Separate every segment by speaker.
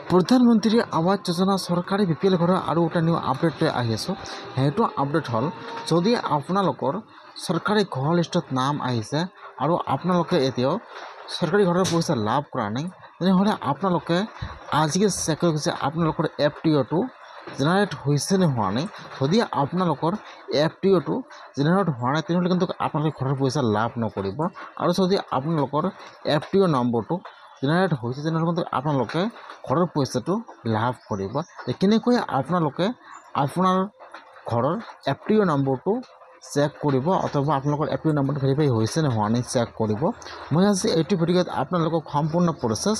Speaker 1: প্ৰধানমন্ত্ৰী আৱাস যোজনা চৰকাৰী বিপিএল ঘৰৰ আৰু এটা নিউ আপডেট লৈ আহি আছোঁ। সেইটো আপডেট হ'ল, যদি আপোনালোকৰ চৰকাৰী ঘৰ লিষ্টত নাম আহিছে আৰু আপোনালোকে এতিয়াও চৰকাৰী ঘৰৰ পইচা লাভ কৰা নাই, তেনেহ'লে আপোনালোকে আজিকে চেক কৰিব যে আপোনালোকৰ FTO-টো জেনেৰেট হৈছে নে হোৱা নাই। যদি আপোনালোকৰ FTO-টো জেনেৰেট হোৱা নাই, তেনেহ'লে কিন্তু আপোনালোকে ঘৰৰ পইচা লাভ নকৰিব। আৰু যদি আপোনালোকৰ FTO নম্বৰটো জেনেৰেট হৈছে, তেনেহ'লে কিন্তু আপোনালোকে ঘৰৰ পইচাটো লাভ কৰিব। কেনেকৈ আপোনালোকে আপোনাৰ ঘৰৰ FTO নম্বৰটো চেক কৰিব অথবা আপোনালোকৰ FTO নম্বৰটো ভেৰিফাই হৈছে নে হোৱা নাই চেক কৰিব, মই আজি এইটো ভিডিঅ'ত আপোনালোকক সম্পূৰ্ণ প্ৰচেছ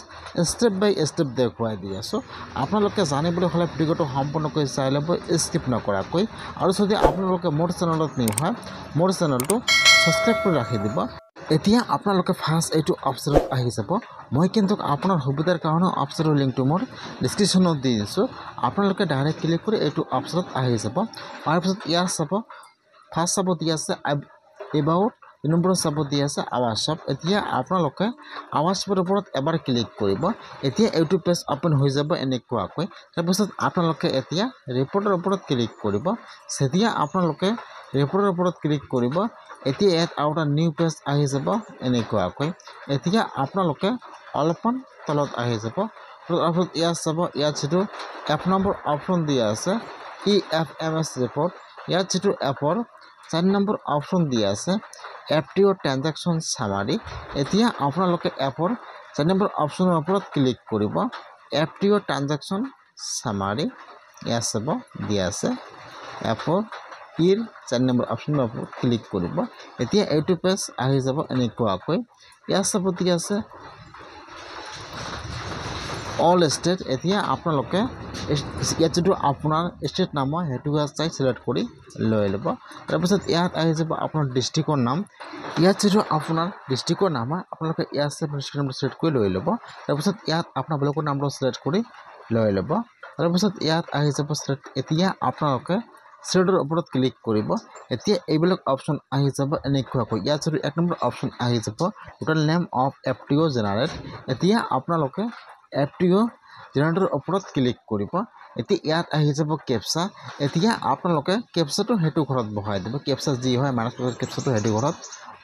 Speaker 1: ষ্টেপ বাই ষ্টেপ দেখুৱাই দি আছোঁ। আপোনালোকে জানিবলৈ হ'লে ভিডিঅ'টো সম্পূৰ্ণকৈ চাই ল'ব, স্কিপ নকৰাকৈ। আৰু যদি আপোনালোকে মোৰ চেনেলত নিউ হয়, মোৰ চেনেলটো ছাবস্ক্ৰাইব কৰি ৰাখি দিব। এতিয়া আপোনালোকে ফাৰ্ষ্ট এইটো অপশ্যনত আহি যাব। মই কিন্তু আপোনাৰ সুবিধাৰ কাৰণে অপশ্যনৰ লিংকটো মোৰ ডিছক্ৰিপশ্যনত দি দিছোঁ। আপোনালোকে ডাইৰেক্ট ক্লিক কৰি এইটো অপশ্যনত আহি যাব। তাৰপিছত ইয়াত চাব, ফাৰ্ষ্ট চাব দি আছে এবাউট, 2 নম্বৰত চাব দি আছে আৱাস শ্বপ। এতিয়া আপোনালোকে আৱাস শ্বপৰ ওপৰত এবাৰ ক্লিক কৰিব। এতিয়া এইটো পেজ অ'পেন হৈ যাব এনেকুৱাকৈ। তাৰপিছত আপোনালোকে এতিয়া ৰিপৰ্টৰ ওপৰত ক্লিক কৰিব। যেতিয়া আপোনালোকে ৰিপৰ্টৰ ওপৰত ক্লিক কৰিব, এতিয়া ইয়াত আৰু এটা নিউ পেজ আহি যাব এনেকুৱাকৈ। এতিয়া আপোনালোকে অলপমান তলত আহি যাব। তাৰপিছত ইয়াত চাব, ইয়াত যিটো F নম্বৰ অপশ্যন দিয়া আছে EFMS ৰিপৰ্ট, ইয়াত যিটো এপৰ 4 নম্বৰ অপশ্যন দিয়া আছে FTO ট্ৰানজেকশ্যন চামাৰি। এতিয়া আপোনালোকে এপৰ 4 নম্বৰ অপশ্যনৰ ওপৰত ক্লিক কৰিব। FTO ট্ৰানজেকশ্যন চামাৰি ইয়াত চাব দিয়া আছে এপৰ 4 নম্বৰ অপশ্যনৰ ওপৰত ক্লিক কৰিব। এতিয়া এইটো পেজ আহি যাব এনেকুৱাকৈ। ইয়াত চাব দি আছে অল ষ্টেট। এতিয়া আপোনালোকে ইয়াত যিটো আপোনাৰ ষ্টেট নাম হয় সেইটো চাই চিলেক্ট কৰি লৈ ল'ব। তাৰপিছত ইয়াত আহি যাব আপোনাৰ ডিষ্ট্ৰিক্টৰ নাম। ইয়াত যিটো আপোনাৰ ডিষ্ট্ৰিক্টৰ নাম হয় আপোনালোকে ইয়াত চিলেক্ট কৰি লৈ ল'ব। তাৰপিছত ইয়াত আপোনাৰ ব্লকৰ নামটো চিলেক্ট কৰি লৈ ল'ব। তাৰপিছত ইয়াত আহি যাব এতিয়া আপোনালোকে ষ্টেটৰ ওপৰত ক্লিক কৰিব। এতিয়া এইবিলাক অপশ্যন আহি যাব এনেকুৱাকৈ। ইয়াত যদি 1 নম্বৰ অপশ্যন আহি যাব total name of FTO generate. এতিয়া আপোনালোকে FTO জেনাৰেটৰ ওপৰত ক্লিক কৰিব। এতিয়া ইয়াত আহি যাব কেপচা। এতিয়া আপোনালোকে কেপচাটো সেইটো ঘৰত বহাই দিব। কেপচা যি হয় -, কেপচাটো সেইটো ঘৰত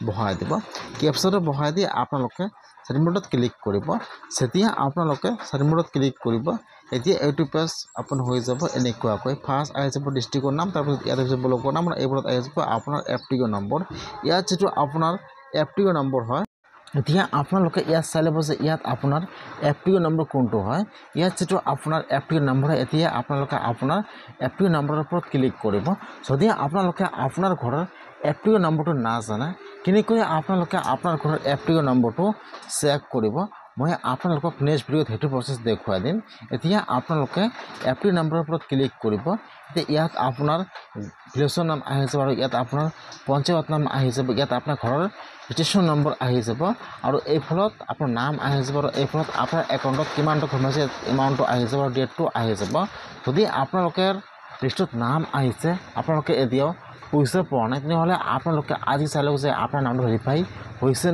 Speaker 1: বহাই দিব। কেপচাটো বহাই দি আপোনালোকে চাবমিটত ক্লিক কৰিব। যেতিয়া আপোনালোকে চাবমিটত ক্লিক কৰিব, এতিয়া এইটো পেজ অ'পেন হৈ যাব এনেকুৱাকৈ। ফাৰ্ষ্ট আহি যাব ডিষ্ট্ৰিক্টৰ নাম, তাৰপিছত ইয়াত আহি যাব ব্লকৰ নাম, এইবোৰত আহি যাব আপোনাৰ FTO নম্বৰ। ইয়াত যিটো আপোনাৰ FTO নম্বৰ হয়, এতিয়া আপোনালোকে ইয়াত চাই ল'ব যে ইয়াত আপোনাৰ FTO নম্বৰ কোনটো হয়। ইয়াত যিটো আপোনাৰ FTO নম্বৰ হয়, এতিয়া আপোনালোকে আপোনাৰ FTO নম্বৰৰ ওপৰত ক্লিক কৰিব। যদি আপোনালোকে আপোনাৰ ঘৰৰ FTO নম্বৰটো নাজানে, কেনেকৈ আপোনালোকে আপোনাৰ ঘৰৰ FTO নম্বৰটো চেক কৰিব, মই আপোনালোকক নেক্সট ভিডিঅ'ত সেইটো প্ৰচেছ দেখুৱাই দিম। এতিয়া আপোনালোকে FTO নম্বৰৰ ওপৰত ক্লিক কৰিব। এতিয়া ইয়াত আপোনাৰ ভিলেজৰ নাম আহি যাব আৰু ইয়াত আপোনাৰ পঞ্চায়ত নাম আহি যাব। ইয়াত আপোনাৰ ঘৰৰ ৰেজিষ্ট্ৰেশ্যন নম্বৰ আহি যাব আৰু এইফালত আপোনাৰ নাম আহি যাব আৰু এইফালত আপোনাৰ একাউণ্টত কিমানটো সোমাইছে এমাউণ্টটো আহি যাব আৰু ডেটটো আহি যাব। যদি আপোনালোকৰ লিষ্টত নাম আহিছে, আপোনালোকে এতিয়াও পইচা পোৱা নাই, তেনেহ'লে আপোনালোকে আজি চাই লওক যে আপোনাৰ নামটো ভেৰিফাই হৈছে।